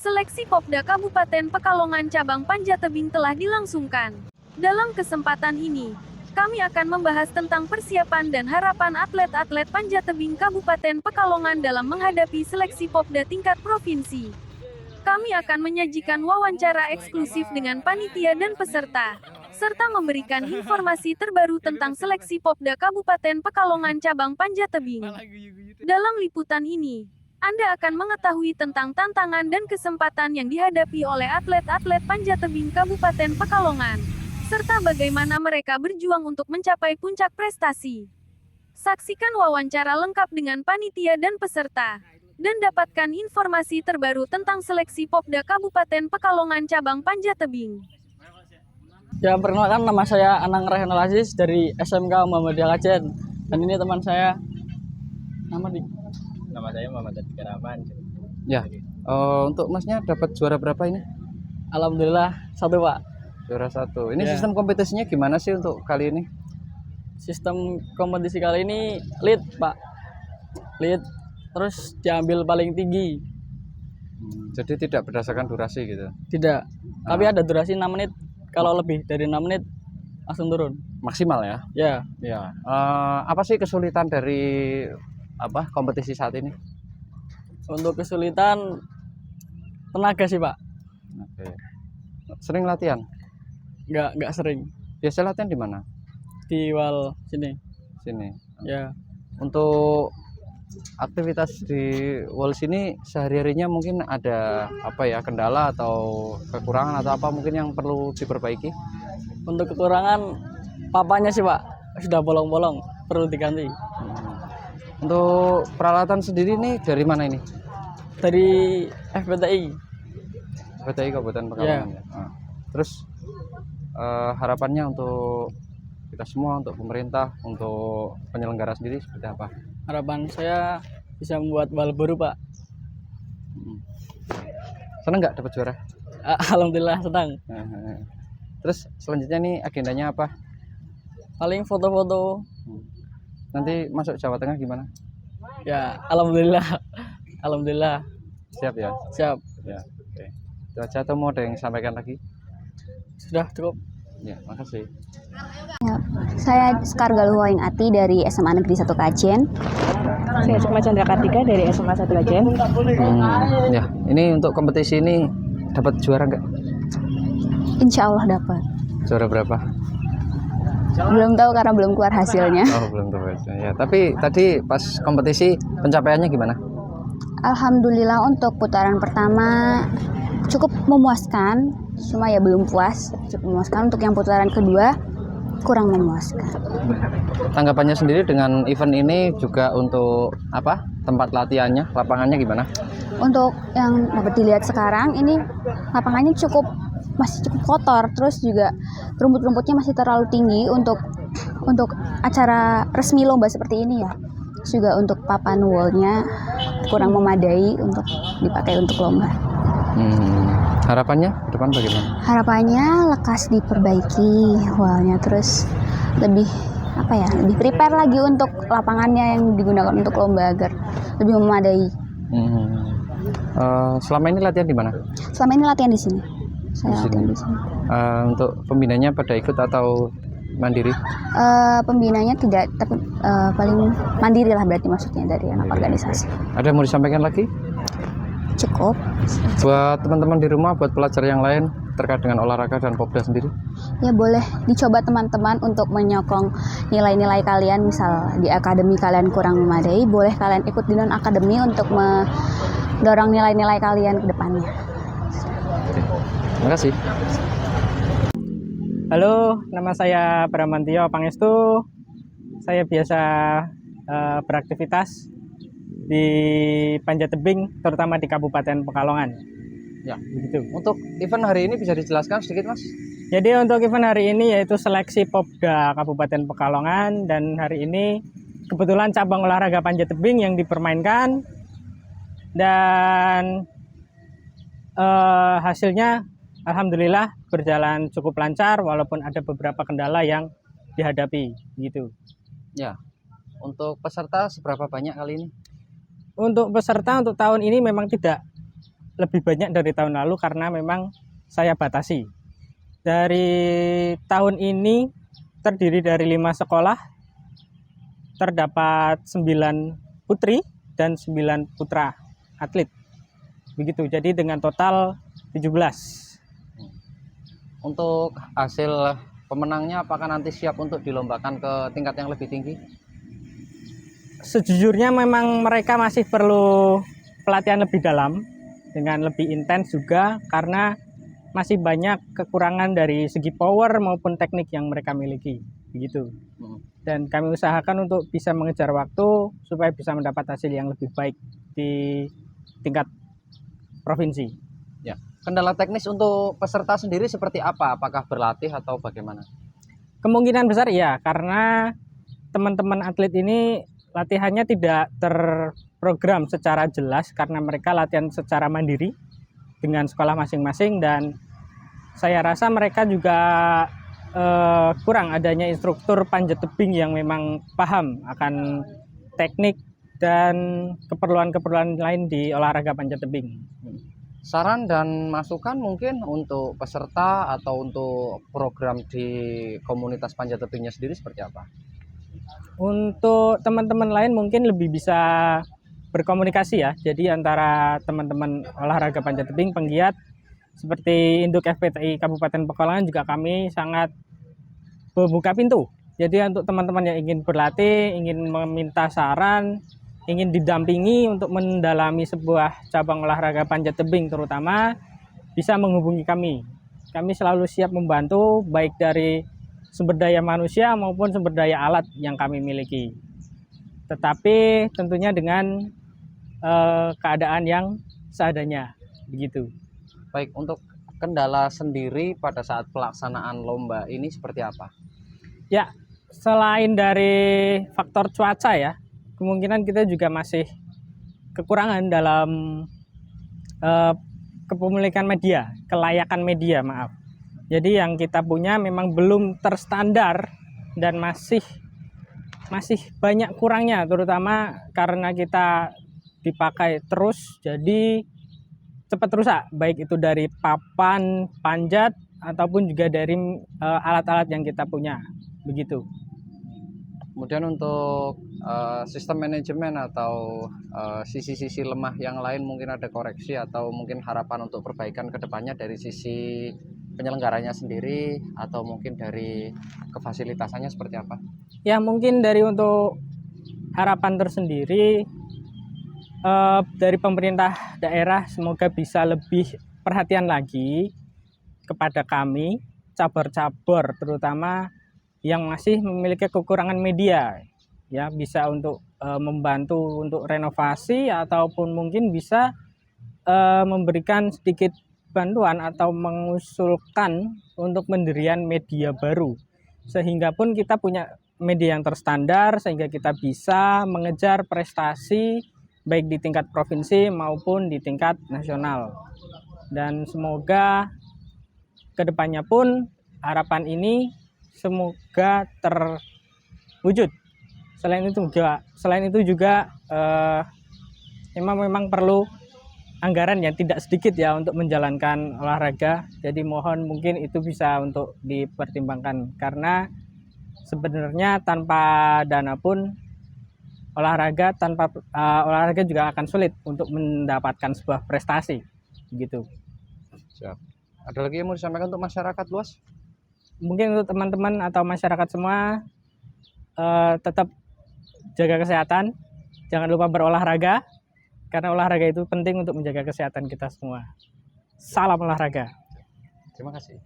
Seleksi Popda Kabupaten Pekalongan Cabang Panjatebing telah dilangsungkan. Dalam kesempatan ini, kami akan membahas tentang persiapan dan harapan atlet-atlet Panjatebing Kabupaten Pekalongan dalam menghadapi seleksi Popda tingkat provinsi. Kami akan menyajikan wawancara eksklusif dengan panitia dan peserta, serta memberikan informasi terbaru tentang seleksi Popda Kabupaten Pekalongan Cabang Panjatebing. Dalam liputan ini, Anda akan mengetahui tentang tantangan dan kesempatan yang dihadapi oleh atlet-atlet Panjatebing Kabupaten Pekalongan, serta bagaimana mereka berjuang untuk mencapai puncak prestasi. Saksikan wawancara lengkap dengan panitia dan peserta, dan dapatkan informasi terbaru tentang seleksi Popda Kabupaten Pekalongan Cabang Panjatebing. Ya, perkenalkan, nama saya Anang Rahenol Aziz dari SMK Muhammadiyah Kajen. Dan ini teman saya, Nama saya Muhammad Adi Karaman. Ya, untuk masnya dapat juara berapa ini? Alhamdulillah 1, Pak. Juara 1. Ini Ya. sistem kompetisinya gimana sih untuk kali ini? Sistem kompetisi kali ini lead, Pak. Lead, terus diambil paling tinggi. Jadi tidak berdasarkan durasi gitu. Tidak, tapi ada durasi 6 menit. Kalau lebih dari 6 menit, langsung turun. Maksimal ya? Ya, Ya. Apa sih kesulitan dari kompetisi saat ini? untuk kesulitan tenaga sih, Pak. Oke. Sering latihan? Nggak sering. Biasa latihan di mana? Di wall sini. Sini. Ya, Untuk aktivitas di wall sini sehari-harinya mungkin ada kendala atau kekurangan atau apa mungkin yang perlu diperbaiki? untuk kekurangan papanya sih, Pak. Sudah bolong-bolong, perlu diganti. Untuk peralatan sendiri nih dari mana ini? Dari FPTI. PTI Kabupaten Pekalongan. Ya. Nah, terus harapannya untuk kita semua, untuk pemerintah, untuk penyelenggara sendiri seperti apa? Harapan saya bisa membuat bal baru, Pak. Senang nggak dapat juara? Alhamdulillah senang. Terus selanjutnya nih agendanya apa? Paling foto-foto. Nanti masuk Jawa Tengah gimana? Ya, alhamdulillah. Alhamdulillah. Siap ya? Siap. Ya. Oke. Itu aja, atau mau ada yang sampaikan lagi? Sudah cukup. Ya, makasih. Ya, saya Sekar Galuh Ati dari SMA Negeri 1 Kajen. Saya Sukma Chandra Kartika dari SMA 1 Kajen. Ya, ini untuk kompetisi ini dapat juara nggak? Insya Allah dapat. Juara berapa? Belum tahu karena belum keluar hasilnya. Oh, belum tahu ya. Tapi tadi pas kompetisi pencapaiannya gimana? Alhamdulillah untuk putaran pertama cukup memuaskan. Cuma ya belum puas. Cukup memuaskan. Untuk yang putaran kedua kurang memuaskan. Tanggapannya sendiri dengan event ini juga untuk tempat latihannya, lapangannya gimana? Untuk yang dapat dilihat sekarang ini lapangannya masih cukup kotor, terus juga rumput-rumputnya masih terlalu tinggi untuk acara resmi lomba seperti ini ya. Terus juga untuk papan wallnya kurang memadai untuk dipakai untuk lomba. Harapannya ke depan bagaimana? Harapannya lekas diperbaiki wallnya, terus lebih prepare lagi untuk lapangannya yang digunakan untuk lomba agar lebih memadai. Selama ini latihan di mana? Selama ini latihan di sini. Saya latihan di sini. Untuk pembinanya pada ikut atau mandiri? Pembinanya tidak, tapi paling mandiri lah berarti maksudnya dari anak organisasi. Ada yang mau disampaikan lagi? Cukup. Buat teman-teman di rumah, buat pelajar yang lain terkait dengan olahraga dan Popda sendiri? Ya boleh dicoba teman-teman untuk menyokong nilai-nilai kalian, misal di akademi kalian kurang memadai, boleh kalian ikut di non-akademi untuk mendorong nilai-nilai kalian ke depannya. Terima kasih. Halo, nama saya Bramantio Pangestu. Saya biasa beraktivitas di Panjatebing, terutama di Kabupaten Pekalongan. Ya, begitu. untuk event hari ini bisa dijelaskan sedikit, Mas? Jadi untuk event hari ini yaitu seleksi Popda Kabupaten Pekalongan, dan hari ini kebetulan cabang olahraga Panjatebing yang dipermainkan, dan hasilnya alhamdulillah berjalan cukup lancar walaupun ada beberapa kendala yang dihadapi gitu. Ya. Untuk peserta seberapa banyak kali ini? Untuk peserta untuk tahun ini memang tidak lebih banyak dari tahun lalu karena memang saya batasi. Dari tahun ini terdiri dari 5 sekolah, terdapat 9 putri dan 9 putra atlet. Begitu, jadi dengan total 17. Untuk hasil pemenangnya apakah nanti siap untuk dilombakan ke tingkat yang lebih tinggi? Sejujurnya memang mereka masih perlu pelatihan lebih dalam dengan lebih intens juga karena masih banyak kekurangan dari segi power maupun teknik yang mereka miliki begitu. Dan kami usahakan untuk bisa mengejar waktu supaya bisa mendapat hasil yang lebih baik di tingkat provinsi. Ya. Kendala teknis untuk peserta sendiri seperti apa? Apakah berlatih atau bagaimana? Kemungkinan besar ya, karena teman-teman atlet ini latihannya tidak terprogram secara jelas karena mereka latihan secara mandiri dengan sekolah masing-masing, dan saya rasa mereka juga kurang adanya instruktur panjat tebing yang memang paham akan teknik dan keperluan-keperluan lain di olahraga panjat tebing. Saran dan masukan mungkin untuk peserta atau untuk program di komunitas panjat tebingnya sendiri seperti apa? Untuk teman-teman lain mungkin lebih bisa berkomunikasi ya. Jadi antara teman-teman olahraga panjat tebing penggiat seperti Induk FPTI Kabupaten Pekalongan juga kami sangat membuka pintu. Jadi untuk teman-teman yang ingin berlatih, ingin meminta saran, ingin didampingi untuk mendalami sebuah cabang olahraga panjat tebing terutama, bisa menghubungi kami. Kami selalu siap membantu baik dari sumber daya manusia maupun sumber daya alat yang kami miliki. Tetapi tentunya dengan keadaan yang seadanya, begitu. Baik, untuk kendala sendiri pada saat pelaksanaan lomba ini seperti apa? Ya, selain dari faktor cuaca ya, kemungkinan kita juga masih kekurangan dalam kepemilikan media, kelayakan media, maaf. Jadi yang kita punya memang belum terstandar dan masih banyak kurangnya, terutama karena kita dipakai terus, jadi cepat rusak, baik itu dari papan panjat ataupun juga dari alat-alat yang kita punya, begitu. Kemudian untuk sistem manajemen atau sisi-sisi lemah yang lain mungkin ada koreksi atau mungkin harapan untuk perbaikan ke depannya dari sisi penyelenggaranya sendiri atau mungkin dari kefasilitasannya seperti apa? Ya mungkin dari untuk harapan tersendiri dari pemerintah daerah semoga bisa lebih perhatian lagi kepada kami cabur-cabur terutama yang masih memiliki kekurangan media, ya bisa untuk membantu untuk renovasi ataupun mungkin bisa memberikan sedikit bantuan atau mengusulkan untuk pendirian media baru, sehingga pun kita punya media yang terstandar sehingga kita bisa mengejar prestasi baik di tingkat provinsi maupun di tingkat nasional. Dan semoga kedepannya pun harapan ini semoga terwujud. Selain itu juga memang perlu anggaran yang tidak sedikit ya untuk menjalankan olahraga. Jadi mohon mungkin itu bisa untuk dipertimbangkan karena sebenarnya tanpa dana pun olahraga juga akan sulit untuk mendapatkan sebuah prestasi gitu. Siap. Ada lagi yang mau disampaikan untuk masyarakat luas? Mungkin untuk teman-teman atau masyarakat semua tetap jaga kesehatan, jangan lupa berolahraga karena olahraga itu penting untuk menjaga kesehatan kita semua. Salam olahraga. Terima kasih.